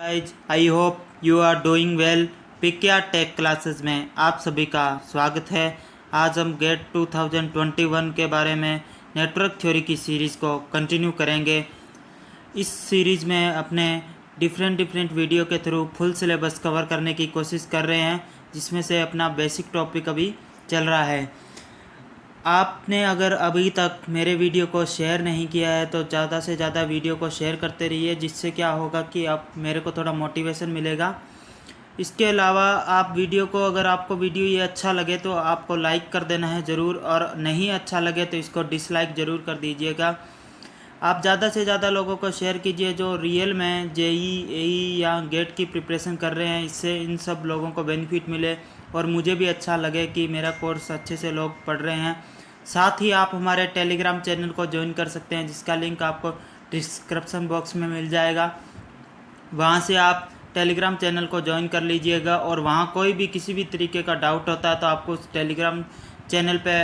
Guys, I hope you are doing well. पिकिया tech classes में आप सभी का स्वागत है। आज हम गेट 2021 के बारे में नेटवर्क थ्योरी की सीरीज़ को कंटिन्यू करेंगे। इस सीरीज़ में अपने डिफरेंट वीडियो के थ्रू फुल सिलेबस कवर करने की कोशिश कर रहे हैं, जिसमें से अपना बेसिक टॉपिक अभी चल रहा है। आपने अगर अभी तक मेरे वीडियो को शेयर नहीं किया है तो ज़्यादा से ज़्यादा वीडियो को शेयर करते रहिए, जिससे क्या होगा कि आप मेरे को थोड़ा मोटिवेशन मिलेगा। इसके अलावा आप वीडियो को, अगर आपको वीडियो ये अच्छा लगे तो आपको लाइक कर देना है ज़रूर, और नहीं अच्छा लगे तो इसको डिसलाइक ज़रूर कर दीजिएगा। आप ज़्यादा से ज़्यादा लोगों को शेयर कीजिए जो रियल में जेई, एई या गेट की प्रिपरेशन कर रहे हैं। इससे इन सब लोगों को बेनिफिट मिले और मुझे भी अच्छा लगे कि मेरा कोर्स अच्छे से लोग पढ़ रहे हैं। साथ ही आप हमारे टेलीग्राम चैनल को ज्वाइन कर सकते हैं, जिसका लिंक आपको डिस्क्रिप्शन बॉक्स में मिल जाएगा। वहाँ से आप टेलीग्राम चैनल को ज्वाइन कर लीजिएगा, और वहाँ कोई भी किसी भी तरीके का डाउट होता है तो आपको उस टेलीग्राम चैनल पे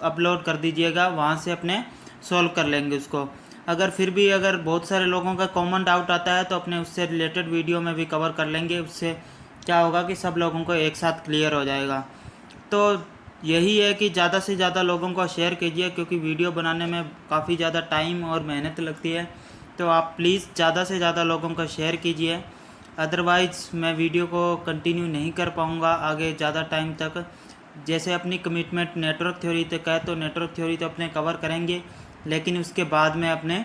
अपलोड कर दीजिएगा, वहाँ से अपने सॉल्व कर लेंगे उसको। अगर फिर भी अगर बहुत सारे लोगों का कॉमन डाउट आता है तो अपने उससे रिलेटेड वीडियो में भी कवर कर लेंगे। उससे क्या होगा कि सब लोगों को एक साथ क्लियर हो जाएगा। तो यही है कि ज़्यादा से ज़्यादा लोगों को शेयर कीजिए, क्योंकि वीडियो बनाने में काफ़ी ज़्यादा टाइम और मेहनत लगती है। तो आप प्लीज़ ज़्यादा से ज़्यादा लोगों को शेयर कीजिए, अदरवाइज़ मैं वीडियो को कंटिन्यू नहीं कर पाऊँगा आगे ज़्यादा टाइम तक। जैसे अपनी कमिटमेंट नेटवर्क थ्योरी तक है तो नेटवर्क थ्योरी तो अपने कवर करेंगे, लेकिन उसके बाद में अपने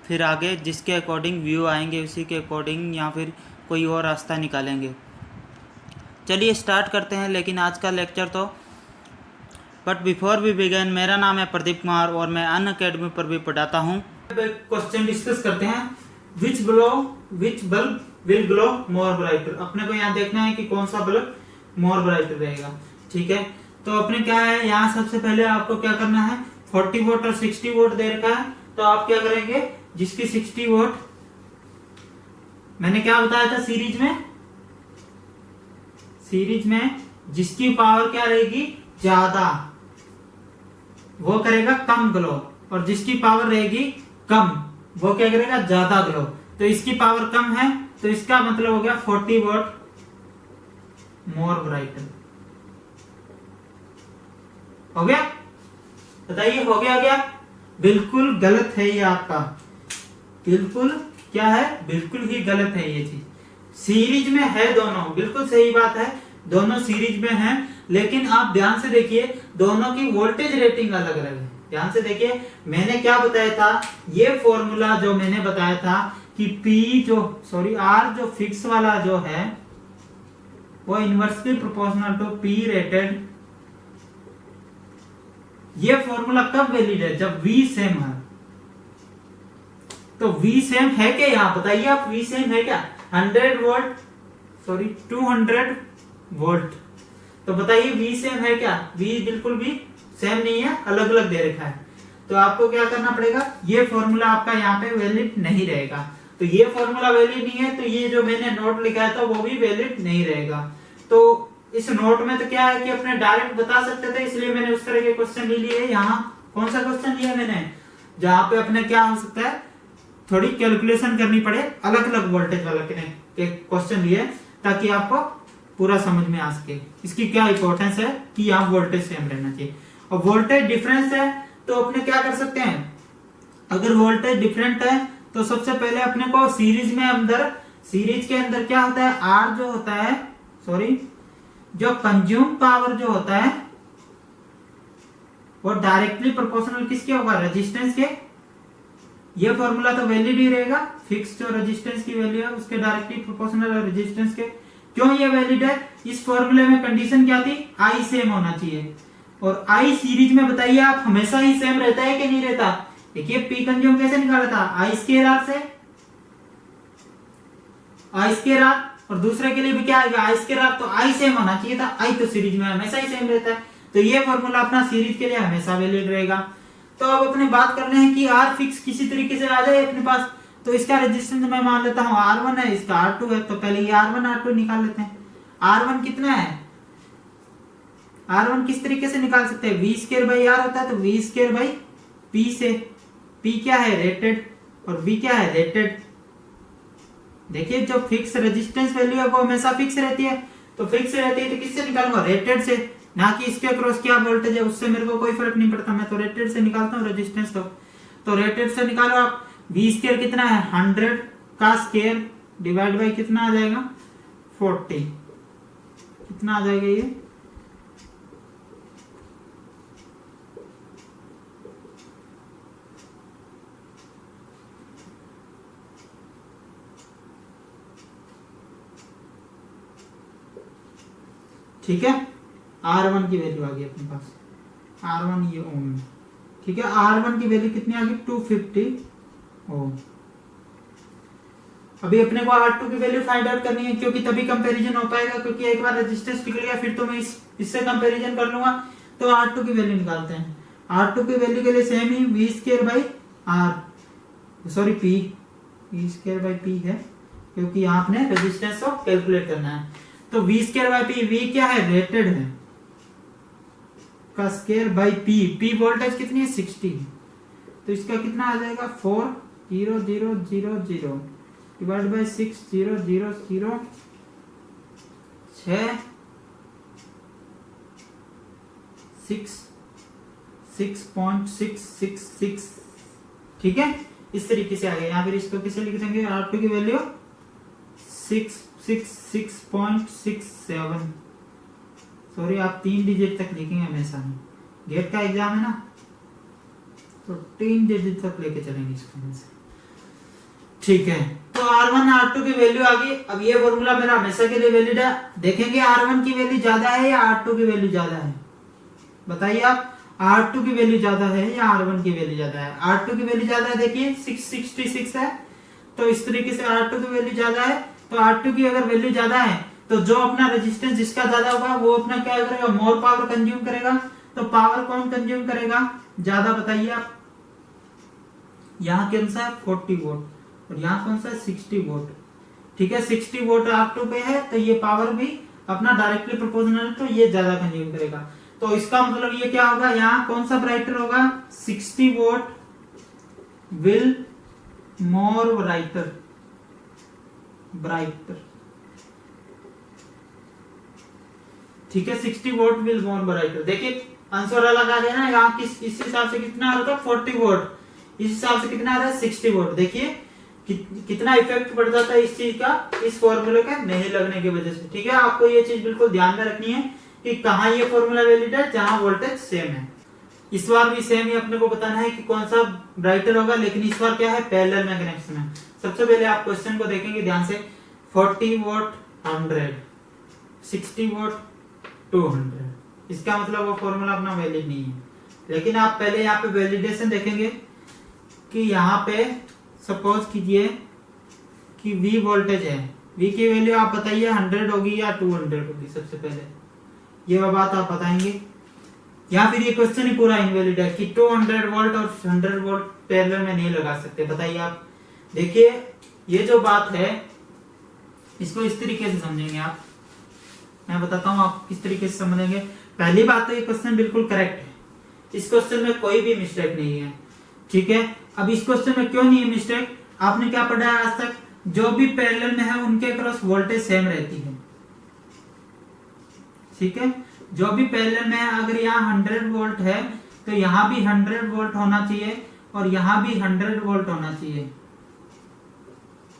फिर आगे जिसके अकॉर्डिंग व्यू आएंगे उसी के अकॉर्डिंग या फिर कोई और रास्ता निकालेंगे। चलिए स्टार्ट करते हैं लेकिन आज का लेक्चर तो। बट बिफोर वी बिगिन, मेरा नाम है प्रदीप कुमार और मैं अनअकैडमी पर भी पढ़ाता हूँ। क्वेश्चन डिस्कस करते हैं। Which bulb will glow more brighter. अपने को यहाँ देखना है कि कौन सा बल्ब मोर ब्राइटर रहेगा। ठीक है, तो अपने क्या है, यहाँ सबसे पहले आपको क्या करना है, 40 वोट और 60 वोट दे रखा है। तो आप क्या करेंगे, जिसकी 60 वोट, मैंने क्या बताया था सीरीज में जिसकी पावर क्या रहेगी ज्यादा, वो करेगा कम ग्लो, और जिसकी पावर रहेगी कम वो क्या करेगा, ज्यादा ग्लो। तो इसकी पावर कम है तो इसका मतलब हो गया 40 वोट मोर ब्राइटर। हो गया? बताइए, हो गया क्या? बिल्कुल गलत है ये आपका, बिल्कुल क्या है, बिल्कुल ही गलत है ये चीज। सीरीज में है दोनों, बिल्कुल सही बात है, दोनों सीरीज में हैं, लेकिन आप ध्यान से देखिए दोनों की वोल्टेज रेटिंग अलग अलग है। ध्यान से देखिए, मैंने क्या बताया था, ये फॉर्मूला जो मैंने बताया था कि R जो फिक्स वाला जो है वो inversely proportional to P rated. ये फॉर्मूला कब वैलिड है, जब V सेम है। तो V सेम है क्या, यहां बताइए आप, V सेम है क्या, 200 वोल्ट। तो बताइए V सेम है क्या, V बिल्कुल भी सेम नहीं है, अलग अलग दे रखा है। तो आपको क्या करना पड़ेगा, ये फॉर्मूला आपका यहाँ पे वैलिड नहीं रहेगा। तो ये फॉर्मूला वैलिड नहीं है तो ये जो मैंने नोट लिखा है तो वो भी वैलिड नहीं रहेगा। तो इस नोट में तो क्या है कि अपने डायरेक्ट बता सकते थे, इसलिए मैंने उस तरह के क्वेश्चन ले लिए। यहाँ कौन सा क्वेश्चन लिया मैंने, जहां पे अपने क्या हो सकता है, थोड़ी कैलकुलेशन करनी पड़े, अलग अलग वोल्टेज वाला के क्वेश्चन लिए, ताकि आपको पूरा समझ में आ सके इसकी क्या इंपॉर्टेंस है कि यहाँ वोल्टेज सेम रहना चाहिए। और वोल्टेज डिफरेंस है तो अपने क्या कर सकते हैं, अगर वोल्टेज डिफरेंट है तो सबसे पहले अपने को सीरीज के अंदर क्या होता है, R जो होता है, जो कंज्यूम पावर जो होता है वो डायरेक्टली प्रोपोर्शनल किसके होगा, रेजिस्टेंस के। ये फॉर्मूला तो वैलिड ही रहेगा, फिक्स जो रेजिस्टेंस की वैल्यू है उसके डायरेक्टली प्रोपोर्शनल है रेजिस्टेंस के। क्यों ये वैलिड है, इस फॉर्मूले में कंडीशन क्या थी, I सेम होना चाहिए। और I सीरीज में बताइए आप हमेशा ही सेम रहता है कि नहीं रहता। देखिए P कंज्यूम कैसे निकाला था, I स्क्वायर R से, I स्क्वायर R, और दूसरे के लिए भी क्या आएगा, I स्क्वायर R। तो I सेम होना चाहिए था, I तो सीरीज में हमेशा ही सेम रहता है, तो ये फॉर्मूला अपना सीरीज के लिए हमेशा वैलिड रहेगा। तो अब अपने बात करने हैं कि R फिक्स किसी तरीके से आ जाए अपने पास, तो इसका रेजिस्टेंस मैं मान लेता हूं R1 है, इसका R2 है। तो पहले ये R1 R2 निकाल लेते हैं। R1 कितना है, R1 किस तरीके से निकाल सकते हैं, V स्क्वायर बाई R होता है, तो V स्क्वायर बाई P से, P क्या है रेटेड और V क्या है रेटेड। देखिए जो फिक्स रेजिस्टेंस वैल्यू है वो हमेशा फिक्स रहती है, तो फिक्स रहती है तो किससे निकालूंगा, रेटेड से, ना कि इसके अक्रॉस क्या वोल्टेज है उससे मेरे को कोई फर्क नहीं पड़ता, मैं तो रेटेड से निकालता हूँ रेजिस्टेंस। तो रेटेड से निकालो आप, V स्क्वायर कितना है 100 का स्क्वायर डिवाइड बाई कितना आ जाएगा 40, कितना आ जाएगा ये, ठीक है। R1 की वैल्यू आ गई अपने पास, R1 ये ओम में, ठीक है। R1 की वैल्यू कितनी आ गई 250 ओम। अभी अपने को R2 की वैल्यू फाइंड आउट करनी है, क्योंकि तभी कंपैरिजन हो पाएगा, क्योंकि एक बार रेजिस्टेंस निकल गया फिर तो मैं इससे कंपैरिजन कर लूंगा। तो R2 की वैल्यू निकालते हैं। R2 की वैल्यू के लिए same he V square by R, sorry P, V square by P है, क्योंकि यहाँ अपने रेजिस्टेंस को कैलकुलेट करना है। तो V square by P, V क्या है रेटेड है का स्क्वायर बाई P वोल्टेज कितनी है 60, तो इसका कितना आ जाएगा 40000 डिवाइड बाई 6000 6.666, ठीक है। इस तरीके से आ गया। यहाँ फिर इसको किसे लिख देंगे, R2 की वैल्यू 666.67, सॉरी आप 3 डिजिट तक लिखेंगे हमेशा, गेट का एग्जाम है ना, तो 3 डिजिट तक लेके चलेंगे इसको हमेशा, ठीक है। तो R1 R2 की वैल्यू आ गई। अब ये फॉर्मूला मेरा हमेशा के लिए वैलिड है। देखेंगे R1 की वैल्यू ज्यादा है या R2 की वैल्यू ज्यादा है, बताइए आप। R2 की वैल्यू ज्यादा है या R1 की वैल्यू ज्यादा है? R2 की वैल्यू ज्यादा है, देखिए 666 है, तो इस तरीके से R2 की वैल्यू ज्यादा है। तो R2 की अगर वैल्यू ज्यादा है तो जो अपना रेजिस्टेंस जिसका ज्यादा होगा वो अपना क्या करेगा, मोर पावर कंज्यूम करेगा। तो पावर कौन कंज्यूम करेगा ज्यादा, बताइए आप। यहाँ कौन सा है 40 वोल्ट और यहाँ कौन सा है 60 वोल्ट, ठीक है। 60 वोल्ट R2 पे है तो ये पावर भी अपना डायरेक्टली प्रोपोर्शनल है, तो ये ज्यादा कंज्यूम करेगा। तो इसका मतलब ये क्या होगा, यहाँ कौन सा ब्राइटर होगा, 60 वोल्ट विल मोर ब्राइटर, ठीक है। 60 वोल्ट विल मोर ब्राइटर। देखिए आंसर अलग आ गया ना, यहाँ किस इस हिसाब से कितना आ रहा था 40 वोल्ट, इस हिसाब से कितना आ रहा है 60 वोल्ट। देखिए कितना इफेक्ट पड़ जाता है इस चीज का, इस फॉर्मूले का नहीं लगने की वजह से, ठीक है। आपको ये चीज बिल्कुल ध्यान में रखनी है कि कहाँ ये फॉर्मूला वैलिड है, जहां वोल्टेज सेम है। इस बार भी सेम ही अपने को बताना है कि कौन सा ब्राइटर होगा, लेकिन इस बार क्या है पैरेलल में कनेक्शन है। सबसे पहले आप क्वेश्चन को देखेंगे ध्यान से, 40 वोल्ट 100, 60 वोल्ट 200, इसका मतलब वो फॉर्मूला अपना वैलिड नहीं है। लेकिन आप पहले यहाँ पे वैलिडेशन देखेंगे कि यहाँ पे सपोज कीजिए कि V वोल्टेज है, V की वैल्यू आप बताइए 100 होगी या 200 होगी, सबसे पहले ये बात आप बताएंगे। या फिर ये क्वेश्चन ही पूरा इनवैलिड है कि 200 वोल्ट और 100 वोल्ट पैरेलल में नहीं लगा सकते, बताइए आप। देखिए ये जो बात है इसको इस तरीके से समझेंगे आप, मैं बताता हूँ आप किस तरीके से समझेंगे। पहली बात तो ये क्वेश्चन बिल्कुल करेक्ट है, इस क्वेश्चन में कोई भी मिस्टेक नहीं है, ठीक है। अब इस क्वेश्चन में क्यों नहीं है मिस्टेक, आपने क्या पढ़ा है आज तक, जो भी पैरेलल में है उनके अक्रॉस वोल्टेज सेम रहती है, ठीक है। जो भी पैरेलल में है, अगर यहाँ 100 वोल्ट है तो यहाँ भी 100 वोल्ट होना चाहिए और यहाँ भी 100 वोल्ट होना चाहिए,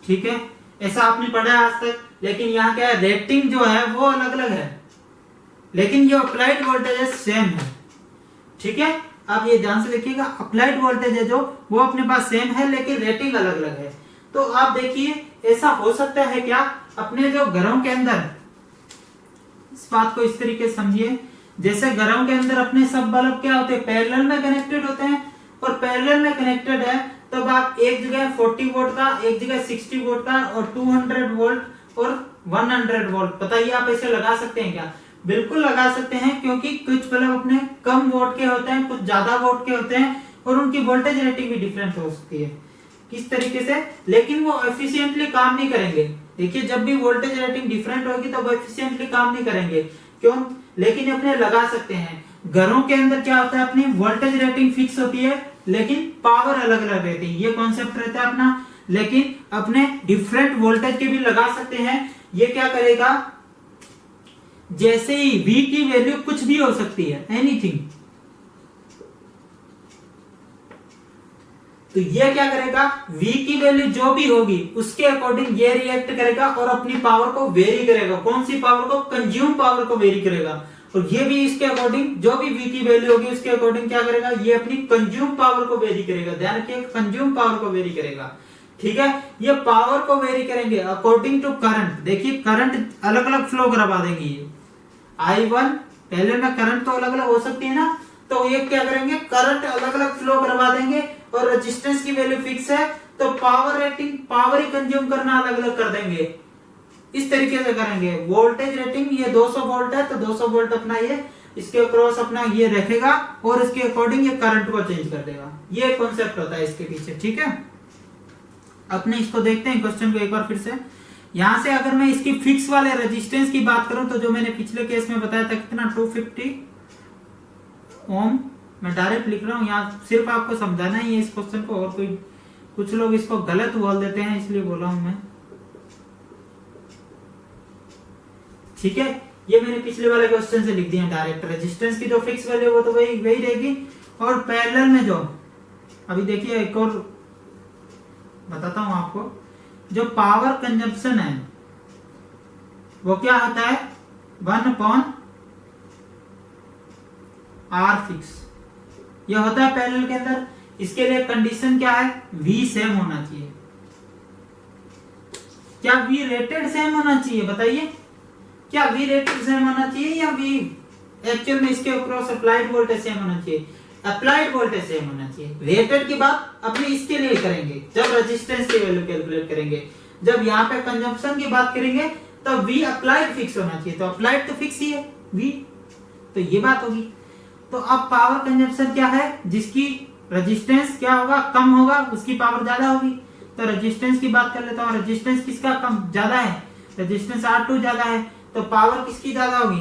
ठीक है। ऐसा आपने पढ़ा है आज तक। लेकिन यहाँ क्या है, रेटिंग जो है वो अलग अलग है, लेकिन जो अप्लाइड वोल्टेज है सेम है, ठीक है। आप ये ध्यान से देखिएगा, अप्लाइड वोल्टेज है जो वो अपने पास सेम है, लेकिन रेटिंग अलग अलग है। तो आप देखिए ऐसा हो सकता है क्या, अपने जो घरों के अंदर, इस बात को इस तरीके से समझिए, जैसे घरों के अंदर अपने सब बल्ब क्या होते हैं पैरेलल में कनेक्टेड होते हैं, और पैरेलल में कनेक्टेड है तब आप एक जगह 40 वोल्ट का, एक जगह 60 वोल्ट का और 200 वोल्ट और 100 वोल्ट, बताइए आप ऐसे लगा सकते हैं क्या? बिल्कुल लगा सकते हैं, क्योंकि कुछ बल्ब अपने कम वोल्ट के होते हैं, कुछ ज्यादा वोल्ट के होते हैं, और उनकी वोल्टेज रेटिंग भी डिफरेंट हो सकती है। किस तरीके से? लेकिन वो एफिशिएंटली काम नहीं करेंगे। देखिए जब भी वोल्टेज रेटिंग डिफरेंट होगी तो वो एफिशिएंटली काम नहीं करेंगे, क्यों? लेकिन अपने लगा सकते हैं। घरों के अंदर क्या होता है, अपनी वोल्टेज रेटिंग फिक्स होती है लेकिन पावर अलग अलग रहती है, ये कॉन्सेप्ट रहता है अपना। लेकिन अपने डिफरेंट वोल्टेज के भी लगा सकते हैं। ये क्या करेगा, जैसे ही V की वैल्यू कुछ भी हो सकती है, एनीथिंग, तो ये क्या करेगा, V की वैल्यू जो भी होगी उसके अकॉर्डिंग ये रिएक्ट करेगा और अपनी पावर को वेरी करेगा। कौन सी पावर को, कंज्यूम पावर को वेरी करेगा। और ये भी इसके अकॉर्डिंग जो भी V की वैल्यू होगी उसके अकॉर्डिंग क्या करेगा, ये अपनी कंज्यूम पावर को वेरी करेगा। ध्यान रखिए, कंज्यूम पावर को वेरी करेगा। ठीक है, ये पावर को वेरी करेंगे अकॉर्डिंग टू करंट। देखिए करंट अलग अलग फ्लो करवा देंगे। ये I1 पहले में करंट तो अलग अलग हो सकती है ना, तो ये क्या करेंगे, करंट अलग अलग फ्लो करवा देंगे। और रेजिस्टेंस की वैल्यू फिक्स है तो पावर रेटिंग, पावर ही कंज्यूम करना अलग अलग कर देंगे। इस तरीके से करेंगे। वोल्टेज रेटिंग ये 200 वोल्ट है तो 200 वोल्ट अपना ये इसके क्रॉस अपना ये रखेगा और इसके अकॉर्डिंग ये करंट को चेंज कर देगा। ये कॉन्सेप्ट होता है इसके पीछे। ठीक है, अपने इसको देखते हैं क्वेश्चन को एक बार फिर से। यहां से अगर मैं इसकी फिक्स वाले रेजिस्टेंस की बात करूं तो जो मैंने पिछले केस में बताया था कितना, 250 ओम, मैं डायरेक्ट लिख रहा हूं, यहाँ सिर्फ आपको समझाना ही है इस क्वेश्चन को। और कोई कुछ लोग इसको गलत बोल देते हैं इसलिए बोला हूं मैं। ठीक है, ये मैंने पिछले वाले क्वेश्चन से लिख दिया डायरेक्ट। रेजिस्टेंस की जो फिक्स वैल्यू वो तो वही रहेगी। और पैरेलल में जो अभी देखिए एक और बताता हूं आपको, जो पावर कंजप्शन है वो क्या होता है, 1/R फिक्स, ये होता है पैरेलल के अंदर। इसके लिए कंडीशन क्या है, V सेम होना चाहिए। क्या V रेटेड सेम होना चाहिए, बताइए, क्या V रेटेड सेम होना चाहिए या V एक्चुअल में इसके क्रॉस अप्लाइड वोल्टेज सेम होना चाहिए? अप्लाइड वोल्टेज सेम होना चाहिए। रेटेड की बात अपने इसके लिए करेंगे जब रेजिस्टेंस की वैल्यू कैलकुलेट करेंगे। जब यहाँ पे कंजम्पशन की बात करेंगे तो V अप्लाइड फिक्स होना चाहिए। तो अप्लाइड तो फिक्स ही है V, तो ये बात होगी। तो अब पावर कंजम्पशन क्या है, जिसकी रेजिस्टेंस क्या होगा, कम होगा, उसकी पावर ज्यादा होगी। तो रेजिस्टेंस की बात कर लेता हूँ। रेजिस्टेंस किसका कम ज्यादा है, रेजिस्टेंस R2 ज्यादा है, तो पावर किसकी ज्यादा होगी,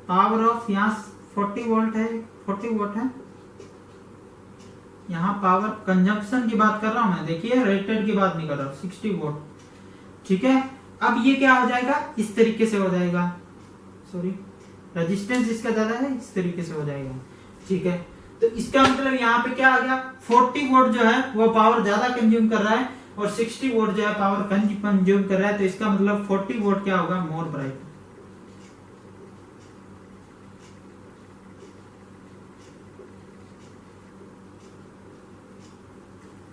पावर ऑफ यहाँ 40 वोल्ट है, 40 वोल्ट है। यहाँ पावर कंजम्पशन की बात कर रहा हूं मैं, देखिए रेटेड की बात नहीं कर रहा हूं, 60 वोल्ट। ठीक है, अब ये क्या हो जाएगा, इस तरीके से हो जाएगा, सॉरी रेजिस्टेंस इसका ज्यादा है, इस तरीके से हो जाएगा। ठीक है, तो इसका मतलब यहाँ पे क्या आ गया, 40 वोल्ट जो है वो पावर ज्यादा कंज्यूम कर रहा है और 60 वोल्ट जो है पावर कंज्यूम कर रहा है। तो इसका मतलब 40 वोल्ट क्या होगा, मोर ब्राइट।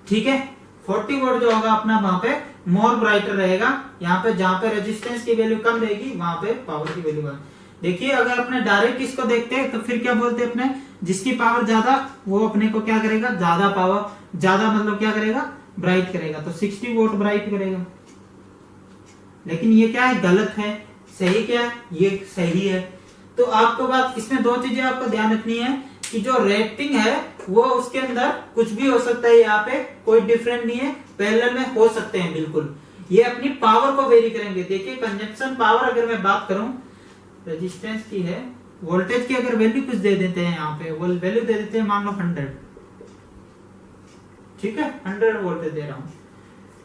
ठीक है, 40 वोल्ट जो होगा अपना वहां पे मोर ब्राइटर रहेगा। यहाँ पे जहां पे रेजिस्टेंस की वैल्यू कम रहेगी वहां पे पावर की वैल्यू कम। देखिए अगर अपने डायरेक्ट इसको देखते हैं तो फिर क्या बोलते हैं अपने, जिसकी पावर ज्यादा वो अपने को क्या करेगा, ज्यादा पावर, ज्यादा मतलब क्या करेगा, ब्राइट करेगा। तो 60 वोल्ट ब्राइट करेगा। लेकिन ये क्या है, गलत है। सही क्या है, ये सही है। तो आपको बात इसमें दो चीजें आपको ध्यान रखनी है कि जो रेटिंग है वो उसके अंदर कुछ भी हो सकता है, यहाँ पे कोई डिफरेंट नहीं है, पैरेलल में हो सकते हैं बिल्कुल। ये अपनी पावर को वेरी करेंगे। देखिए कंजप्शन पावर अगर मैं बात करूं, रेजिस्टेंस की है, वोल्टेज की अगर वैल्यू कुछ दे देते हैं, यहाँ पे वो वैल्यू दे देते हैं मान लो 100। ठीक है, 100 वोल्टेज दे रहा हूँ,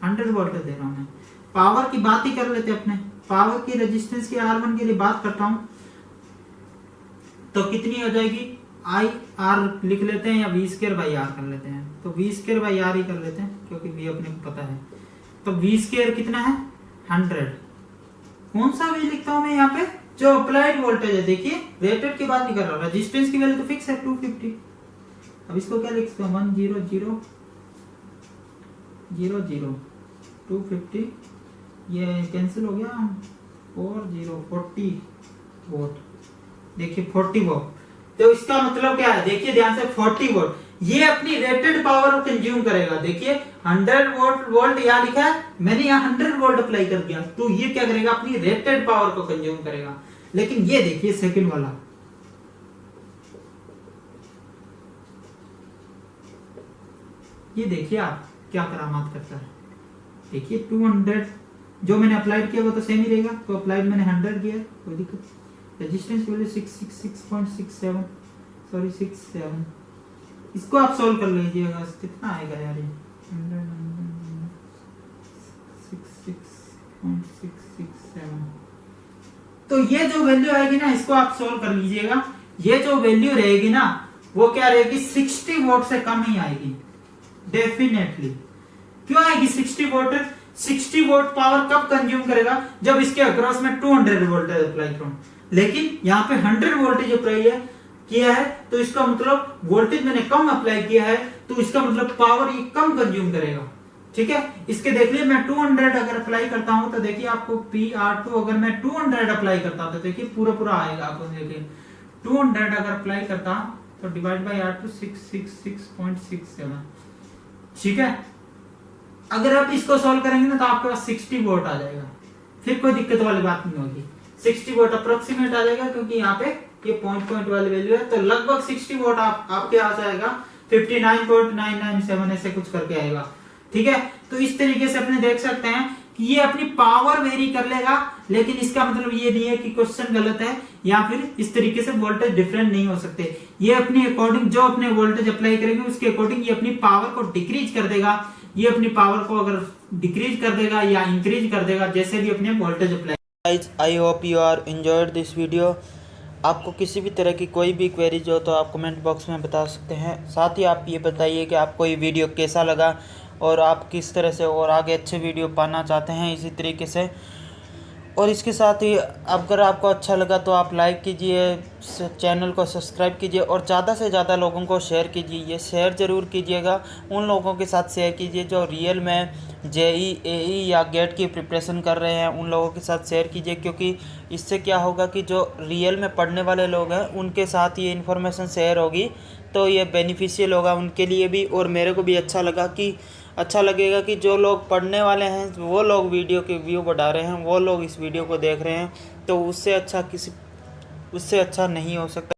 100 वोल्टेज दे रहा हूँ मैं। पावर की बात ही कर लेते हैं अपने, पावर की रेजिस्टेंस की R1 के लिए बात करता हूं तो कितनी हो जाएगी, आई आर लिख लेते हैं या V² बाई R कर लेते हैं। तो V² बाई R ही कर लेते हैं क्योंकि V अपने को पता है। तो V² कितना है, 100। कौन सा V लिखता हूं मैं यहाँ पे, जो अप्लाइड वोल्टेज है। देखिए रेटेड की बात नहीं कर रहा, रेजिस्टेंस की वैल्यू तो फिक्स है 250। अब इसको क्या लिखते हैं, 100 0 0 0 250, ये कैंसिल हो गया, 40 वोल्ट। देखिए 40 वोल्ट, तो इसका मतलब क्या है, देखिए ध्यान से, 40 वोल्ट ये अपनी रेटेड पावर कंज्यूम करेगा। देखिए 100 वोल्ट यहाँ लिखा है, मैंने यहाँ 100 वोल्ट अप्लाई कर दिया, तो ये क्या करेगा, अपनी रेटेड पावर को कंज्यूम करेगा। लेकिन ये देखिए सेकंड वाला, ये देखिए आप क्या करामात करता है। देखिए 200 जो मैंने अप्लाइड किया वो तो सेम ही रहेगा, तो अप्लाइड मैंने 100 किया, कोई दिक्कत। Resistance value 666.67, sorry 67। इसको आप सोल्व कर लीजिएगा, कितना आएगा यार ये, 100 0.667। तो ये जो वैल्यू आएगी ना, इसको आप सोल्व कर लीजिएगा। ये जो वैल्यू रहेगी ना, वो क्या रहेगी, 60 वोल्ट से कम ही आएगी डेफिनेटली। क्यों आएगी 60 वोल्ट? 60 वोल्ट पावर कब कंज्यूम करेगा, जब इसके अक्रॉस में 200 वोल्टेज अप्लाई करूं। लेकिन यहाँ पे 100 वोल्टेज अप्लाई किया है, तो इसका मतलब वोल्टेज मैंने कम अप्लाई किया है, तो इसका मतलब पावर ये कम कंज्यूम करेगा। ठीक है, इसके देख लिए मैं 200 अगर अप्लाई करता हूं तो देखिए आपको PR2 अगर मैं 200 अप्लाई करता हूं तो देखिए पूरा पूरा आएगा। आपको देखिए 200 अगर अप्लाई करता हूं तो डिवाइड बाई R2 666.67। ठीक है, अगर आप इसको सॉल्व करेंगे ना तो आपके पास 60 वोल्ट आ जाएगा, फिर कोई दिक्कत वाली बात नहीं होगी। 60 वोल्ट अप्रोक्सीमेट आ जाएगा, क्योंकि यहाँ पे ये पॉइंट वाली वैल्यू है, तो लगभग 60 वोल्ट आपके आ जाएगा। 59.997 ऐसे कुछ करके आएगा। ठीक है, तो इस तरीके से अपने देख सकते हैं कि ये अपनी पावर वेरी कर लेगा, लेकिन इसका मतलब ये नहीं है कि क्वेश्चन गलत है, या फिर इस तरीके से वोल्टेज डिफरेंट नहीं हो सकते। ये अपने अकॉर्डिंग जो अपने वोल्टेज अप्लाई करेंगे उसके अकॉर्डिंग ये अपनी पावर को डिक्रीज कर देगा। ये अपनी पावर को अगर डिक्रीज कर देगा या इंक्रीज कर देगा, जैसे भी अपने voltage apply. Guys, I hope you are enjoyed this video. आपको किसी भी तरह की कोई भी क्वेरीज हो तो आप कमेंट बॉक्स में बता सकते हैं। साथ ही आप ये बताइए कि आपको ये वीडियो कैसा लगा और आप किस तरह से और आगे अच्छे वीडियो पाना चाहते हैं इसी तरीके से। और इसके साथ ही अगर आपको अच्छा लगा तो आप लाइक कीजिए, चैनल को सब्सक्राइब कीजिए और ज़्यादा से ज़्यादा लोगों को शेयर कीजिए। ये शेयर ज़रूर कीजिएगा, उन लोगों के साथ शेयर कीजिए जो रियल में JEE AE या गेट की प्रिपरेशन कर रहे हैं, उन लोगों के साथ शेयर कीजिए। क्योंकि इससे क्या होगा कि जो रियल में पढ़ने वाले लोग हैं उनके साथ ये इन्फॉर्मेशन शेयर होगी, तो ये बेनिफिशियल होगा उनके लिए भी। और मेरे को भी अच्छा लगेगा कि जो लोग पढ़ने वाले हैं वो लोग वीडियो के व्यू बढ़ा रहे हैं, वो लोग इस वीडियो को देख रहे हैं, तो उससे अच्छा नहीं हो सकता।